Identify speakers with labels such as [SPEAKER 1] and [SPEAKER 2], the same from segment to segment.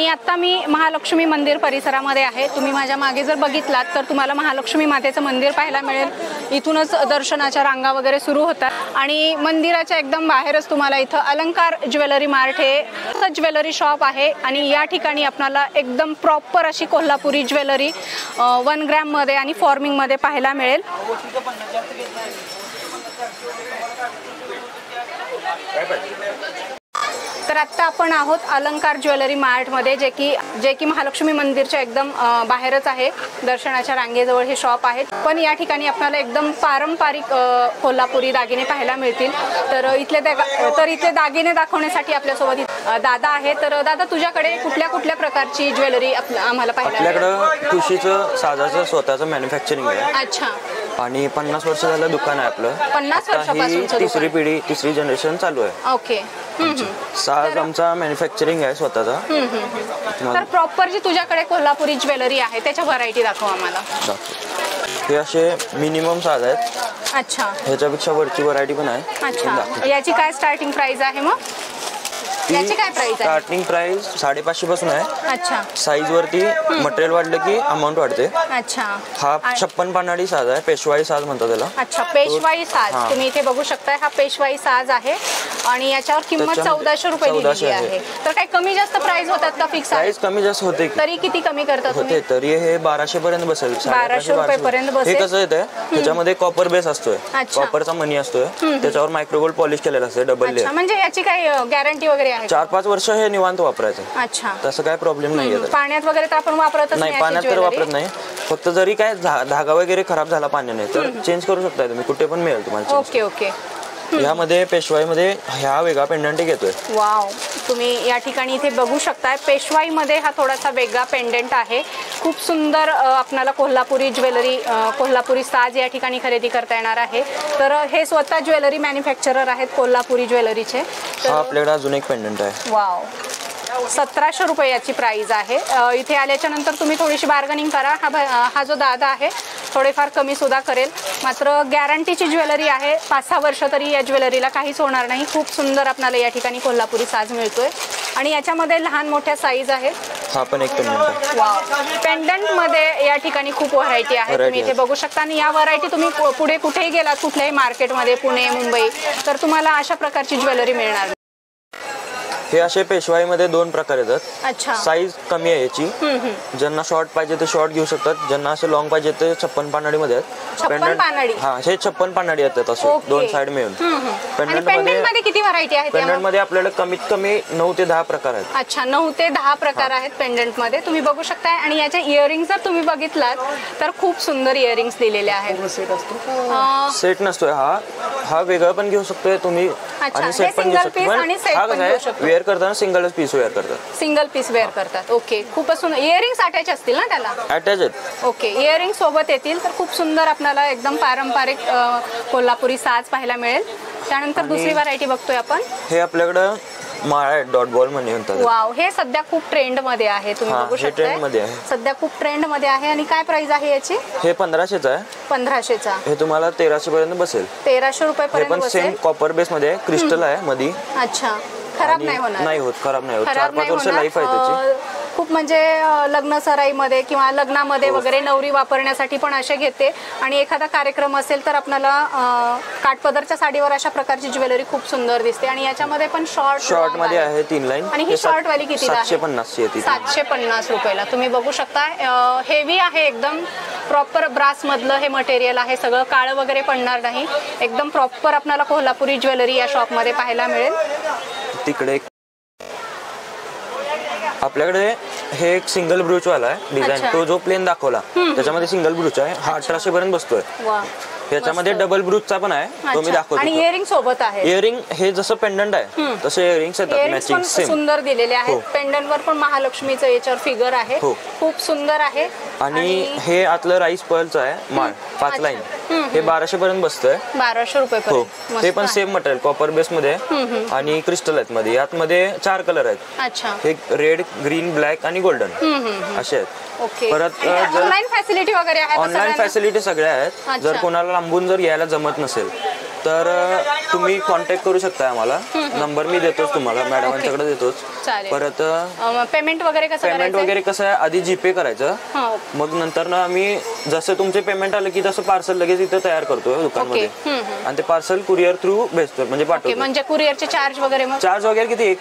[SPEAKER 1] आणि आता मी महालक्ष्मी मंदिर परिसरामध्ये आहे। तुम्ही माझ्या मागे जर बघितलात तर तुम्हाला महालक्ष्मी मातेचं मंदिर पाहायला मिळेल। इथूनच दर्शनाच्या रांगा वगैरे सुरू होतात आणि मंदिराच्या एकदम बाहेरच तुम्हाला इथं अलंकार ज्वेलरी मार्ट हे ज्वेलरी शॉप आहे आणि या ठिकाणी आपल्याला एकदम प्रॉपर अशी कोल्हापुरी ज्वेलरी 1 ग्रॅम मध्ये आणि फॉर्मिंग मध्ये पाहायला मिळेल। तर आता आपण आहोत अलंकार ज्वेलरी मार्ट मध्ये, जे की महालक्ष्मी मंदिरच्या एकदम बाहेरच आहे। दर्शनाच्या रांगेजवळ हे शॉप आहे, पण या ठिकाणी आपल्याला एकदम पारंपरिक कोल्हापुरी दागिने पाहायला मिळतील। तर इथले दागिने दाखवण्यासाठी आपल्यासोबत दादा आहे। तर दादा, तुझ्याकडे कुठल्या कुठल्या प्रकारची ज्वेलरी आम्हाला पाहायला मिळेल?
[SPEAKER 2] आपल्याकडे ठुशीचं साजाचं स्वतःचं मॅन्युफॅक्चरिंग आहे।
[SPEAKER 1] अच्छा।
[SPEAKER 2] आणि 50 वर्ष झालं दुकान आहे आपलं।
[SPEAKER 1] 50 वर्षापासून
[SPEAKER 2] तिसरी पिढी, तिसरी जनरेशन चालू आहे।
[SPEAKER 1] ओके।
[SPEAKER 2] साज आमचा मॅन्युफॅक्चरिंग आहे स्वतःचा।
[SPEAKER 1] तर प्रॉपर जी तुझ्याकडे कोल्हापुरी ज्वेलरी आहे त्याच्या व्हरायटी दाखव आम्हाला।
[SPEAKER 2] हे असे मिनिमम साज आहेत।
[SPEAKER 1] अच्छा।
[SPEAKER 2] ह्याच्यापेक्षा वरची व्हरायटी पण आहे।
[SPEAKER 1] अच्छा। याची काय स्टार्टिंग प्राइस आहे मग? याची काय प्राइस आहे?
[SPEAKER 2] स्टार्टिंग प्राइस 550 पासून आहे।
[SPEAKER 1] अच्छा।
[SPEAKER 2] साईज वरती मटेरियल वाढलं की अमाउंट वाढते।
[SPEAKER 1] अच्छा।
[SPEAKER 2] हा 56 पानाडी साज आहे, पेशवाई साज म्हणतात त्याला।
[SPEAKER 1] अच्छा, पेशवाई साज। तुम्ही इथे बघू शकता, हा पेशवाई साज आहे आणि याच्यावर किंमत 1400 रुपये दिलेली आहे। तर काही कमी जास्त प्राइस होतात का? फिक्स
[SPEAKER 2] प्राइस कमी जास्त होते।
[SPEAKER 1] तरी किती कमी करता तुम्ही?
[SPEAKER 2] तरी हे 1200 पर्यंत बसेल।
[SPEAKER 1] 1200 रुपये पर्यंत बसेल।
[SPEAKER 2] हे कसं येतं, त्याच्यामध्ये कॉपर बेस असतोय, कॉपरचा मणी असतोय, त्याच्यावर मायक्रोगोल्ड पॉलिश केलेला असते डबल लेयर।
[SPEAKER 1] म्हणजे याची काही गॅरंटी वगैरे आहे?
[SPEAKER 2] 4-5 वर्ष हे निवांत वापरायचं।
[SPEAKER 1] अच्छा।
[SPEAKER 2] तसं काय प्रॉब्लेम नाहीये।
[SPEAKER 1] पाण्यात वगैरे तर आपण वापरतच
[SPEAKER 2] नाही, पाण्यात तर वापरत नाही। फक्त जरी काय धागा वगैरे खराब झाला पाण्याने तर चेंज करू शकता तुम्ही, कुठे पण मिळेल तुम्हाला।
[SPEAKER 1] Okay okay.
[SPEAKER 2] यामध्ये पेशवाईमध्ये ह्या वेगळा पेंडंट येतोय।
[SPEAKER 1] वाव, तुम्ही या ठिकाणी इथे बघू शकताय, पेशवाईमध्ये हा थोडासा वेगळा पेंडंट आहे। खूप सुंदर आपल्याला कोल्हापुरी ज्वेलरी, कोल्हापुरी साज या ठिकाणी खरेदी करता येणार आहे। तर हे स्वतः ज्वेलरी मॅन्युफॅक्चरर आहेत कोल्हापुरी ज्वेलरीचे।
[SPEAKER 2] हा आपल्याकडे अजून एक पेंडंट आहे।
[SPEAKER 1] वाव, 1700 रुपये याची प्राइस आहे। इथे आल्याच्या नंतर तुम्ही थोडीशी बार्गनिंग करा। हा जो दादा आहे थोडेफार कमी सुद्धा करेल। मात्र गॅरंटीची ज्वेलरी आहे, 5-6 वर्ष तरी या ज्वेलरीला काहीच होणार नाही। खूप सुंदर आपल्याला या ठिकाणी कोल्हापुरी साज मिळतोय आणि याच्यामध्ये लहान मोठ्या साईज आहेत।
[SPEAKER 2] हा पण एक पेंडंट आहे।
[SPEAKER 1] वाव, पेंडंट मध्ये या ठिकाणी खूप व्हरायटी आहे, तुम्ही इथे बघू शकता। आणि या व्हरायटी तुम्ही पुढे कुठेही गेलात, कुठल्याही मार्केटमध्ये, पुणे, मुंबई, तर तुम्हाला अशा प्रकारची ज्वेलरी मिळणार।
[SPEAKER 2] हे असे पेशवाईमध्ये 2 प्रकार येतात।
[SPEAKER 1] अच्छा।
[SPEAKER 2] साईज कमी आहे याची, ज्यांना शॉर्ट पाहिजे ते शॉर्ट घेऊ शकतात, ज्यांना असं लॉंग पाहिजे ते 56 पानाडी मध्ये आहेत।
[SPEAKER 1] 56 पानाडी?
[SPEAKER 2] हा, हे 56 पानाडी येतात असे 2 साइड मिळून।
[SPEAKER 1] पेंडंट मध्ये किती व्हरायटी आहेत?
[SPEAKER 2] पेंडंट मध्ये आपल्याला कमीत कमी 9 ते 10 प्रकार आहेत।
[SPEAKER 1] अच्छा, 9 ते 10 प्रकार आहेत पेंडंट मध्ये, तुम्ही बघू शकताय। आणि याचे इयरिंग्स जर तुम्ही बघितलात तर खूप सुंदर इयरिंग्स दिलेले आहेत।
[SPEAKER 2] सेट नसतोय हा वेगळा पण घेऊ शकतोय तुम्ही आणि सेट पण घेऊ शकता। वेअर करताना सिंगल पीस वेअर करतात।
[SPEAKER 1] सिंगल पीस वेअर करतात। ओके, खूपच सुंदर। इयरिंग्स अटॅच असतील ना त्याला?
[SPEAKER 2] अटॅच आहेत।
[SPEAKER 1] ओके, इयरिंग सोबत येतील। तर खूप सुंदर आपल्याला एकदम पारंपरिक कोल्हापुरी साज पाहायला मिळेल। त्यानंतर दुसरी व्हरायटी बघतोय आपण।
[SPEAKER 2] हे आपल्याकडे माळा आहे, डॉट बॉल म्हणतात।
[SPEAKER 1] वाव, हे सध्या खूप ट्रेंड मध्ये आहे, तुम्ही बघू शकता।
[SPEAKER 2] ट्रेंड मध्ये आहे,
[SPEAKER 1] सध्या खूप ट्रेंड मध्ये आहे। आणि काय प्राइस आहे याची?
[SPEAKER 2] हे 1500चा आहे।
[SPEAKER 1] 1500चा?
[SPEAKER 2] हे तुम्हाला 1300 पर्यंत बसेल।
[SPEAKER 1] 1300 रुपये पर्यंत बसेल।
[SPEAKER 2] सेम कॉपर बेस मध्ये, क्रिस्टल आहे मध्ये।
[SPEAKER 1] अच्छा, खराब नाही होणार?
[SPEAKER 2] नाही होत, खराब नाही होत। 4-5 वर्ष लाईफ आहे त्याची।
[SPEAKER 1] खूप म्हणजे लग्न सराईमध्ये किंवा लग्नामध्ये वगैरे नवरी वापरण्यासाठी पण असे घेते। आणि एखादा कार्यक्रम असेल तर आपल्याला काठपदरच्या साडीवर अशा प्रकारची ज्वेलरी खूप सुंदर दिसते। आणि याच्यामध्ये पण शॉर्ट
[SPEAKER 2] मध्ये आहे 3 लाईन।
[SPEAKER 1] आणि ही शॉर्ट वाली किती?
[SPEAKER 2] 750 ची येते।
[SPEAKER 1] 750 रुपयाला तुम्ही बघू शकता। हेवी आहे एकदम, प्रॉपर ब्रास मधलं हे मटेरियल आहे, सगळं काळं वगैरे पडणार नाही। एकदम प्रॉपर आपल्याला कोल्हापुरी ज्वेलरी या शॉप मध्ये पाहायला मिळेल।
[SPEAKER 2] तिकडे आपल्याकडे हे एक सिंगल ब्रूच वाला आहे डिझाइन, तो जो प्लेन दाखवला त्याच्यामध्ये सिंगल ब्रूच आहे। हा 1800 पर्यंत बसतोय। याच्यामध्ये डबल ब्रूचचा पण आहे, तो मी दाखवतो।
[SPEAKER 1] आणि इयरिंग सोबत आहे?
[SPEAKER 2] इयरिंग हे जसं पेंडंट आहे तसे इयरिंग्स येतात मॅचिंग सेम।
[SPEAKER 1] सुंदर दिलेले आहेत। पेंडंट वर पण महालक्ष्मीचं याच्यावर फिगर आहे, खूप सुंदर आहे।
[SPEAKER 2] आणि हे आतलं राईस पर्लचं आहे माळ, 5 लाईन। हे 1200 पर्यंत बसतंय।
[SPEAKER 1] 1200 रुपये पर्यंत?
[SPEAKER 2] ते पण सेम मटेरियल, कॉपर बेस मध्ये आणि क्रिस्टल आहेत मध्ये। यात मध्ये 4 कलर आहेत।
[SPEAKER 1] अच्छा।
[SPEAKER 2] हे रेड, ग्रीन, ब्लॅक आणि गोल्डन असे आहेत।
[SPEAKER 1] ओके। परत ऑनलाईन फॅसिलिटी वगैरे आहे?
[SPEAKER 2] ऑनलाईन फॅसिलिटी सगळ्या आहेत। जर कोणाला लांबून जर यायला जमत नसेल तर तुम्ही कॉन्टॅक्ट करू शकता आम्हाला. नंबर मी देतोच तुम्हाला, मॅडमांच्याकडे देतोच. परत
[SPEAKER 1] पेमेंट वगैरे
[SPEAKER 2] कसं आहे, आधी जीपे करायचं, मग नंतर ना आम्ही जसं तुमचे पेमेंट आलं की तसं पार्सल लगेच इथं तयार करतो दुकानमध्ये आणि ते पार्सल कुरिअर थ्रू भेटतो, म्हणजे पाठवतो.
[SPEAKER 1] म्हणजे कुरिअरचे चार्ज
[SPEAKER 2] वगैरे किती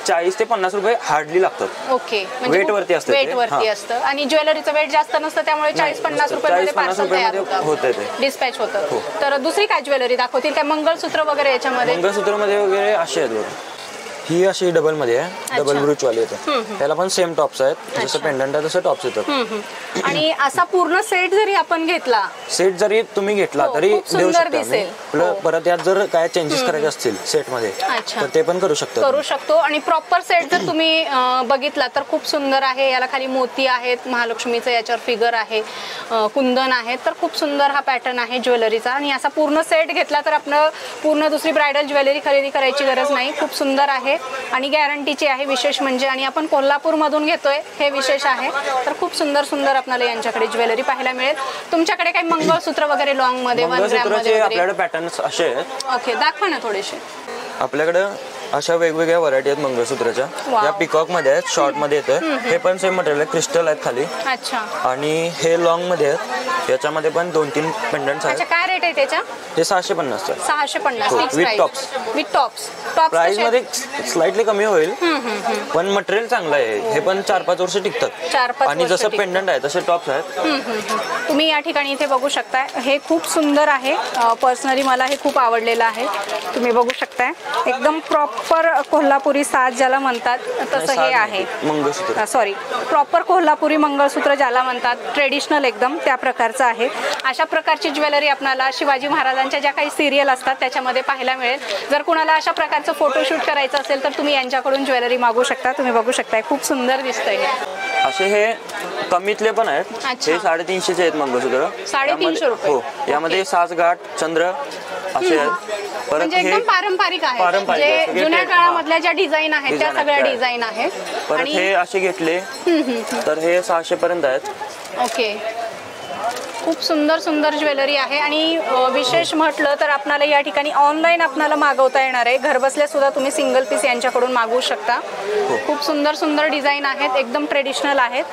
[SPEAKER 2] 40 ते 50 रुपये हार्डली लागतात.
[SPEAKER 1] ओके,
[SPEAKER 2] वेट वरती
[SPEAKER 1] असतं आणि ज्वेलरीचं वेट जास्त नसतं, त्यामुळे 40-50 रुपये पार्सल तयार होतं, डिस्पॅच होतं. तर दुसरी काय ज्वेलरी दाखवतील काय? मंगळसूत्र वगैरे याच्यामध्ये?
[SPEAKER 2] मंगळसूत्रमध्ये वगैरे असे आहेत बघा. ही अशी डबल मध्ये आहे, डबल ब्रूच वाली येते. त्याला पण सेम टॉप्स आहेत, जसं पेंडंट आहे तसं टॉप्स येतात.
[SPEAKER 1] आणि असा पूर्ण सेट जरी आपण घेतला,
[SPEAKER 2] तुम्ही घेतला तरी देऊ शकता. परत यात जर काय चेंजेस करायचे असतील सेट मध्ये तर ते पण करू शकतो.
[SPEAKER 1] आणि प्रॉपर सेट जर तुम्ही बघितला तर खूप सुंदर आहे. याला खाली मोती आहेत, महालक्ष्मीचं याच्यावर फिगर आहे, कुंदन आहे, तर खूप सुंदर हा पॅटर्न आहे ज्वेलरीचा. आणि असा पूर्ण सेट घेतला तर आपलं पूर्ण दुसरी ब्रायडल ज्वेलरी खरेदी करायची गरज नाही. खूप सुंदर आहे आणि गॅरंटीची आहे, विशेष म्हणजे. आणि आपण कोल्हापूर मधून घेतोय हे विशेष आहे. तर खूप सुंदर सुंदर आपल्याला यांच्याकडे ज्वेलरी पाहायला मिळेल. तुमच्याकडे काही मंगळसूत्र वगैरे लॉंग मध्ये 1 ग्रॅम मध्ये
[SPEAKER 2] आपल्याकडे पॅटर्न्स असे आहेत.
[SPEAKER 1] ओके, दाखवा ना थोडेसे.
[SPEAKER 2] आपल्याकडे अशा वेगवेगळ्या व्हरायटी आहेत मंगळसूत्राच्या. या पिकॉक मध्ये आहेत, शॉर्ट मध्ये येतं. हे पण सेम मटेरियल आहे, क्रिस्टल आहेत खाली.
[SPEAKER 1] अच्छा.
[SPEAKER 2] आणि हे लॉंग मध्ये आहेत, याच्यामध्ये पण 2-3 पेंडंट्स आहेत.
[SPEAKER 1] काय रेट आहे त्याचा?
[SPEAKER 2] हे 650.
[SPEAKER 1] 650 विथ टॉप्स.
[SPEAKER 2] प्राइस मध्ये स्लाइटली कमी होईल, पण मटेरियल चांगलं आहे. हे पण 4-5 वर्ष टिकतात. आणि जसं पेंडंट आहे तसे टॉप्स आहेत.
[SPEAKER 1] तुम्ही या ठिकाणी इथे बघू शकताय. हे खूप सुंदर आहे. पर्सनली मला हे खूप आवडलेलं आहे. तुम्ही बघू शकताय, एकदम प्रॉपर कोल्हापुरी साज ज्याला म्हणतात तसं हे आहे
[SPEAKER 2] मंगळसूत्र.
[SPEAKER 1] सॉरी, प्रॉपर कोल्हापुरी मंगळसूत्र ज्याला म्हणतात, ट्रेडिशनल एकदम त्या प्रकारचं आहे. अशा प्रकारची ज्वेलरी आपल्याला शिवाजी महाराजांच्या ज्या काही सिरियल असतात त्याच्यामध्ये पाहायला मिळेल. जर कुणाला अशा प्रकारचं फोटोशूट करायचं असेल तर तुम्ही यांच्याकडून ज्वेलरी मागू शकता. तुम्ही बघू शकताय, खूप सुंदर दिसतंय.
[SPEAKER 2] असे हे कमीतले पण आहेत. हे 350 आहेत मंगळसूत्र.
[SPEAKER 1] 350 रुपये.
[SPEAKER 2] हो, यामध्ये सासगाठ, चंद्र असे आहेत.
[SPEAKER 1] परत हे पारंपरिक आहे, जुन्या काळामधल्या ज्या डिझाईन आहेत त्या सगळ्या डिझाईन आहेत.
[SPEAKER 2] परत हे असे घेतले तर हे 600 पर्यंत आहेत.
[SPEAKER 1] ओके, खूप सुंदर सुंदर ज्वेलरी आहे. आणि विशेष म्हटलं तर आपल्याला या ठिकाणी ऑनलाईन आपल्याला मागवता येणार आहे. घरबसल्या सुद्धा तुम्ही सिंगल पीस यांच्याकडून मागवू शकता. खूप सुंदर सुंदर डिझाईन आहेत, एकदम ट्रेडिशनल आहेत.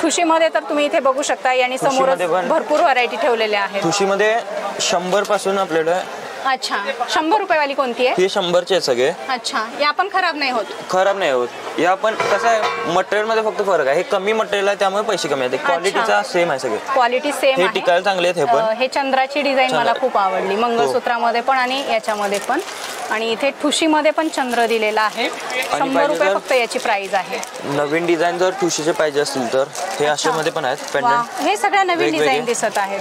[SPEAKER 1] ठुशीमध्ये तर तुम्ही इथे बघू शकता, आणि समोर भरपूर व्हरायटी ठेवलेल्या आहेत.
[SPEAKER 2] ठुशीमध्ये 100 पासून आपल्याला.
[SPEAKER 1] अच्छा, 100 रुपये वाली कोणती आहे?
[SPEAKER 2] हे 100चे आहेत सगळे.
[SPEAKER 1] अच्छा, या पण खराब नाही होत.
[SPEAKER 2] या पण कसं आहे, मटेरियल मध्ये फक्त फरक आहे. हे कमी मटेरियल आहे त्यामुळे पैसे कमी आहेत. क्वालिटीचा सेम आहे, सगळे
[SPEAKER 1] क्वालिटी सेम आहे.
[SPEAKER 2] टिकायला चांगले आहेत. हे पण
[SPEAKER 1] हे चंद्राची डिझाईन मला खूप आवडली, मंगळसूत्रामध्ये पण आणि याच्यामध्ये पण. आणि इथे ठुशीमध्ये पण चंद्र दिलेला आहे. 100 रुपये फक्त याची प्राइस आहे.
[SPEAKER 2] नवीन डिझाईन जर ठुशीचे पाहिजे असतील तर हे अशा मध्ये पण आहेत पेंडंट.
[SPEAKER 1] हे सगळ्या नवीन डिझाईन दिसत आहेत.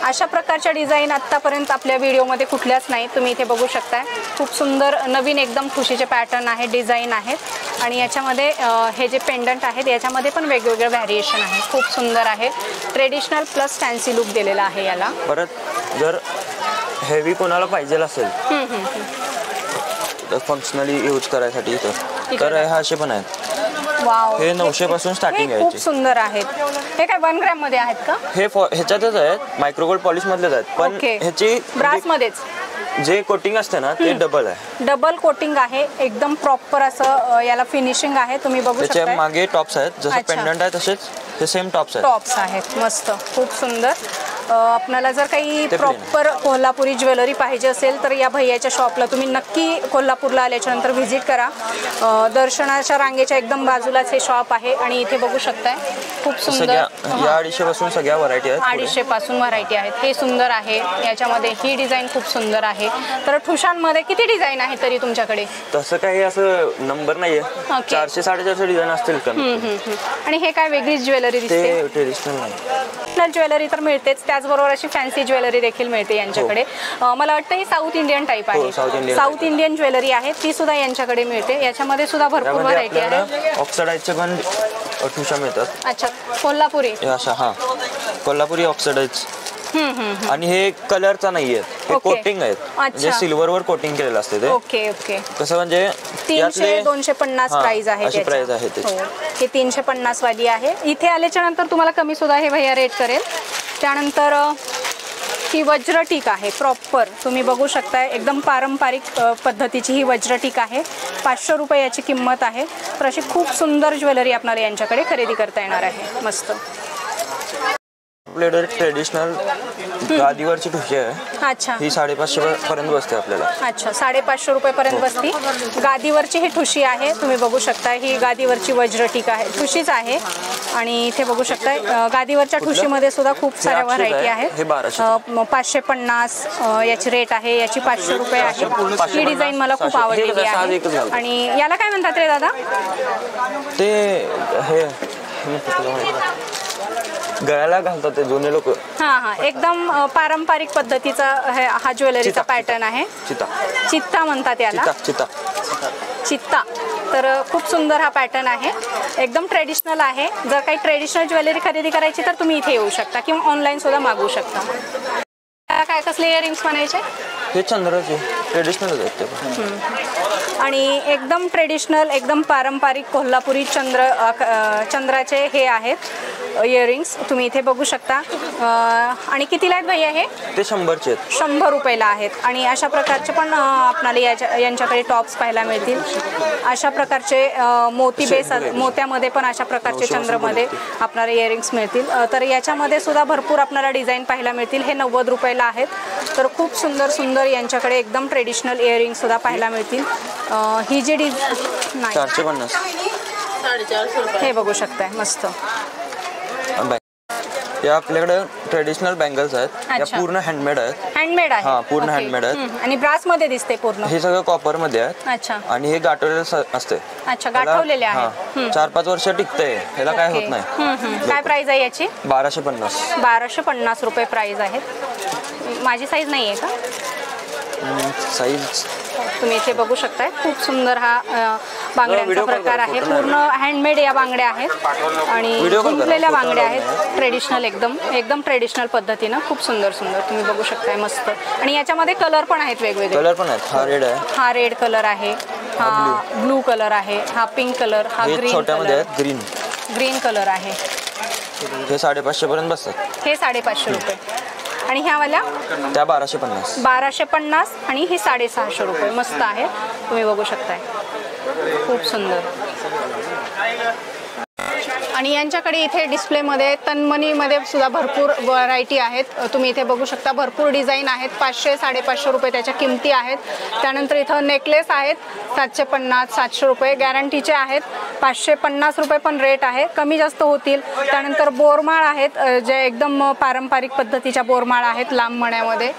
[SPEAKER 1] अशा प्रकारच्या डिझाईन आतापर्यंत आपल्या व्हिडिओमध्ये कुठल्याच नाही. तुम्ही इथे बघू शकताय, खूप सुंदर नवीन एकदम ठुशीचे पॅटर्न आहेत, डिझाईन आहेत. आणि याच्यामध्ये हे जे पेंडंट आहेत याच्यामध्ये पण वेगवेगळे व्हॅरिएशन आहे. खूप सुंदर आहे, ट्रेडिशनल प्लस फॅन्सी लुक दिलेला आहे याला.
[SPEAKER 2] परत जर हेवी कोणाला पाहिजे असेल फंक्शनली यूज करायसाठी तर हे असे पण आहेत.
[SPEAKER 1] वाव,
[SPEAKER 2] हे 900 पासून स्टार्टिंग आहे.
[SPEAKER 1] खूप सुंदर आहेत. हे काय 1 ग्रॅम मध्ये आहेत का?
[SPEAKER 2] हे ह्याच्यातच आहेत, मायक्रोगोल्ड पॉलिश मधलेच आहेत. पण ह्याची
[SPEAKER 1] ब्रास मध्येच
[SPEAKER 2] जे कोटिंग असते ना ते डबल आहे.
[SPEAKER 1] डबल कोटिंग आहे, एकदम प्रॉपर असं याला फिनिशिंग आहे. तुम्ही बघू शकता.
[SPEAKER 2] त्याच्या मागे टॉप्स आहेत, जसं पेंडंट आहे तसेच हे सेम टॉप्स
[SPEAKER 1] आहेत. मस्त, खूप सुंदर. आपल्याला जर काही प्रॉपर कोल्हापुरी ज्वेलरी पाहिजे असेल तर या भैयाच्या शॉपला तुम्ही नक्की कोल्हापूरला आल्याच्या नंतर व्हिजिट करा. दर्शनाच्या रांगेच्या एकदम बाजूलाच हे शॉप आहे. आणि इथे बघू शकताय, खूप सुंदर.
[SPEAKER 2] या 250 पासून सगळ्या व्हरायटी आहेत.
[SPEAKER 1] 250 पासून व्हरायटी आहेत. हे सुंदर आहे. याच्यामध्ये ही डिझाईन खूप सुंदर आहे. तर ठुशांमध्ये किती डिझाइन आहे तरी तुमच्याकडे?
[SPEAKER 2] तसं काही असं नंबर नाहीये. 400-450 डिझाईन असतील का.
[SPEAKER 1] आणि हे काय वेगळीच ज्वेलरी दिसते?
[SPEAKER 2] ट्रेडिशनल नाही,
[SPEAKER 1] ज्वेलरी तर मिळतेच, त्याचबरोबर अशी फॅन्सी ज्वेलरी देखील मिळते यांच्याकडे. मला वाटतं ही साऊथ इंडियन टाईप आहे. साऊथ इंडियन ज्वेलरी आहे ती सुद्धा यांच्याकडे मिळते. याच्यामध्ये सुद्धा भरपूर व्हरायटी आहे.
[SPEAKER 2] ऑक्सिडाइजचे पण ठुशा मिळतात.
[SPEAKER 1] अच्छा, कोल्हापुरी.
[SPEAKER 2] हा, कोल्हापुरी ऑक्सिडाइज. आणि हे कलरचा नाहीये, हे कोटिंग आहेत, म्हणजे सिल्वर वर कोटिंग केलेलं असते ते.
[SPEAKER 1] Okay okay.
[SPEAKER 2] कसं म्हणजे
[SPEAKER 1] 300-250 प्राइस आहे.
[SPEAKER 2] अशी प्राइस आहे त्याची.
[SPEAKER 1] हे 350 वाली आहे. इथे आल्याच्या नंतर तुम्हाला कमी सुद्धा हे भैया रेट करेल. त्यानंतर ही वज्रटीक आहे प्रॉपर, तुम्ही बघू शकताय एकदम पारंपरिक पद्धतीची ही वज्रटीक आहे. 500 रुपये याची किंमत आहे. तर अशी खूप सुंदर ज्वेलरी आपल्याला यांच्याकडे खरेदी करता येणार आहे. मस्त
[SPEAKER 2] आपल्याकडे ट्रेडिशनल गादीवरची ठुशी आहे.
[SPEAKER 1] अच्छा,
[SPEAKER 2] ही 550 पर्यंत बसते आपल्याला.
[SPEAKER 1] अच्छा, 550 रुपयेपर्यंत बसती. गादीवरची ही ठुशी आहे, तुम्ही बघू शकता. ही गादीवरची वज्रटीक आहे, ठुशीच आहे. आणि इथे बघू शकताय गादीवरच्या ठुशीमध्ये सुद्धा खूप साऱ्या व्हरायटी आहेत. 550 याची रेट आहे, याची 500 रुपये आहे. ही डिझाईन मला खूप आवडलेली आहे. आणि याला काय म्हणतात रे दादा?
[SPEAKER 2] ते हे गळ्याला घालतात ते जुने लोक.
[SPEAKER 1] हा, एकदम पारंपरिक पद्धतीचा हा ज्वेलरीचा पॅटर्न आहे. चित्ता म्हणतात याला, चित्ता. तर खूप सुंदर हा पॅटर्न आहे, एकदम ट्रेडिशनल आहे. जर काही ट्रेडिशनल ज्वेलरी खरेदी करायची तर तुम्ही इथे येऊ शकता किंवा ऑनलाईन सुद्धा मागवू शकता. काय कसले इयरिंग्स म्हणायचे?
[SPEAKER 2] हे चंद्राचे ट्रेडिशनल आहेत ते.
[SPEAKER 1] आणि एकदम ट्रेडिशनल, एकदम पारंपरिक कोल्हापुरी चंद्राचे हे आहेत इयरिंग्स, तुम्ही इथे बघू शकता. आणि कितीला आहेत भैया हे?
[SPEAKER 2] ते 100चे आहेत.
[SPEAKER 1] 100 रुपयाला आहेत. आणि अशा प्रकारचे पण आपल्याला यांच्याकडे टॉप्स पाहायला मिळतील. अशा प्रकारचे मोती बेस, मोत्यामध्ये पण अशा प्रकारचे चंद्रमध्ये आपल्याला इयरिंग्स मिळतील. तर याच्यामध्ये सुद्धा भरपूर आपल्याला डिझाईन पाहायला मिळतील. हे 90 रुपयाला आहेत. तर खूप सुंदर सुंदर यांच्याकडे एकदम ट्रेडिशनल इयरिंग सुद्धा पाहायला मिळतील. ही जी नाही
[SPEAKER 2] 450,
[SPEAKER 1] हे बघू शकताय मस्त.
[SPEAKER 2] या आपल्याकडे ट्रेडिशनल बँगल्स आहेत. या पूर्ण हँडमेड आहेत.
[SPEAKER 1] हँडमेड आहे.
[SPEAKER 2] हा, पूर्ण हँडमेड आहेत.
[SPEAKER 1] आणि ब्रास मध्ये दिसते पूर्ण.
[SPEAKER 2] हे सगळं कॉपर मध्ये आहे.
[SPEAKER 1] अच्छा.
[SPEAKER 2] आणि हे गाठवलेलं असते.
[SPEAKER 1] अच्छा, गाठवलेले आहे.
[SPEAKER 2] 4-5 वर्ष टिकते, ह्याला काय होत नाही.
[SPEAKER 1] काय प्राइस आहे याची?
[SPEAKER 2] 1250.
[SPEAKER 1] 1250 रुपये प्राइस आहेत. माझी साईज नाही आहे का?
[SPEAKER 2] साईज
[SPEAKER 1] तुम्ही इथे बघू शकताय. खूप सुंदर हा बांगड्यांचा प्रकार आहे. पूर्ण हँडमेड या बांगड्या आहेत आणि गुंतलेल्या बांगड्या आहेत. ट्रेडिशनल, एकदम ट्रेडिशनल पद्धतीनं खूप सुंदर सुंदर तुम्ही बघू शकताय मस्त. आणि याच्यामध्ये कलर पण आहेत, वेगवेगळे कलर पण आहेत.
[SPEAKER 2] हा रेड आहे,
[SPEAKER 1] हा रेड कलर आहे, हा ब्लू कलर आहे, हा पिंक कलर, हा ग्रीन कलर, ग्रीन कलर आहे.
[SPEAKER 2] हे 550 पर्यंत बसतात.
[SPEAKER 1] हे 550 रुपये. आणि ह्या वाल्या
[SPEAKER 2] त्या 1250.
[SPEAKER 1] 1250 आणि ही 650 रुपये. मस्त आहे, तुम्ही बघू शकताय. खूप सुंदर. आणि यांच्याकडे इथे डिस्प्लेमध्ये तन्मनीमध्ये सुद्धा भरपूर व्हरायटी आहेत. तुम्ही इथे बघू शकता, भरपूर डिझाईन आहेत. 500-550 रुपये त्याच्या किमती आहेत. त्यानंतर इथं नेकलेस आहेत 750-700 रुपये गॅरंटीचे आहेत. 550 रुपये पण रेट आहे, कमी जास्त होतील. त्यानंतर बोरमाळ आहेत, जे एकदम पारंपरिक पद्धतीच्या बोरमाळ आहेत लांब मण्यामध्ये.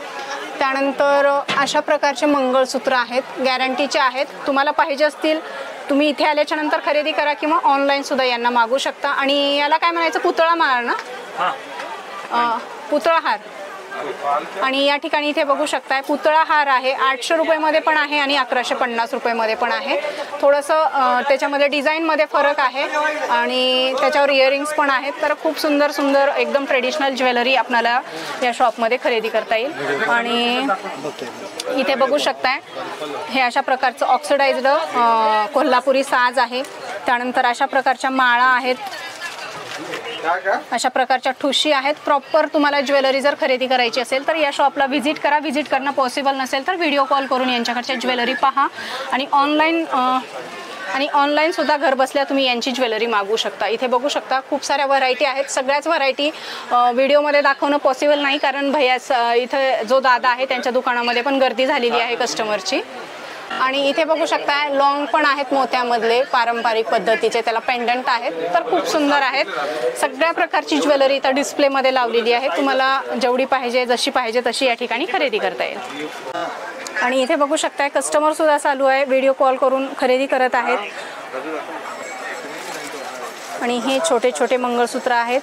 [SPEAKER 1] त्यानंतर अशा प्रकारचे मंगळसूत्र आहेत, गॅरंटीचे आहेत. तुम्हाला पाहिजे असतील तुम्ही इथे आल्याच्या नंतर खरेदी करा किंवा ऑनलाईन सुद्धा यांना मागू शकता. आणि याला काय म्हणायचं? पुतळा माळ ना, पुतळा हार. आणि या ठिकाणी इथे बघू शकताय पुतळा हार आहे. 800 रुपयेमध्ये पण आहे आणि 1150 रुपयेमध्ये पण आहे. थोडंसं त्याच्यामध्ये डिझाईनमध्ये फरक आहे आणि त्याच्यावर इयरिंग्स पण आहेत. तर खूप सुंदर सुंदर एकदम ट्रेडिशनल ज्वेलरी आपल्याला या शॉपमध्ये खरेदी करता येईल. आणि इथे बघू शकताय हे अशा प्रकारचं ऑक्सिडाइज्ड कोल्हापुरी साज आहे. त्यानंतर अशा प्रकारच्या माळा आहेत, अशा प्रकारच्या ठुशी आहेत. प्रॉपर तुम्हाला ज्वेलरी जर खरेदी करायची असेल तर या शॉपला व्हिजिट करा. व्हिजिट करणं पॉसिबल नसेल तर व्हिडिओ कॉल करून यांच्याकडच्या ज्वेलरी पहा. आणि ऑनलाईन सुद्धा घर बसल्या तुम्ही यांची ज्वेलरी मागवू शकता. इथे बघू शकता खूप साऱ्या व्हरायटी आहेत. सगळ्याच व्हरायटी व्हिडिओमध्ये दाखवणं पॉसिबल नाही, कारण भैया इथं जो दादा आहे त्यांच्या दुकानामध्ये पण गर्दी झालेली आहे कस्टमरची. आणि इथे बघू शकता लॉंग पण आहेत मोत्यामधले पारंपरिक पद्धतीचे, त्याला पेंडंट आहेत. तर खूप सुंदर आहेत. सगळ्या प्रकारची ज्वेलरी इथं डिस्प्लेमध्ये लावलेली आहे. तुम्हाला जेवढी पाहिजे, जशी पाहिजे तशी या ठिकाणी खरेदी करता येईल. आणि इथे बघू शकताय कस्टमर सुद्धा चालू आहे, व्हिडिओ कॉल करून खरेदी करत आहेत. आणि हे छोटे छोटे मंगळसूत्र आहेत.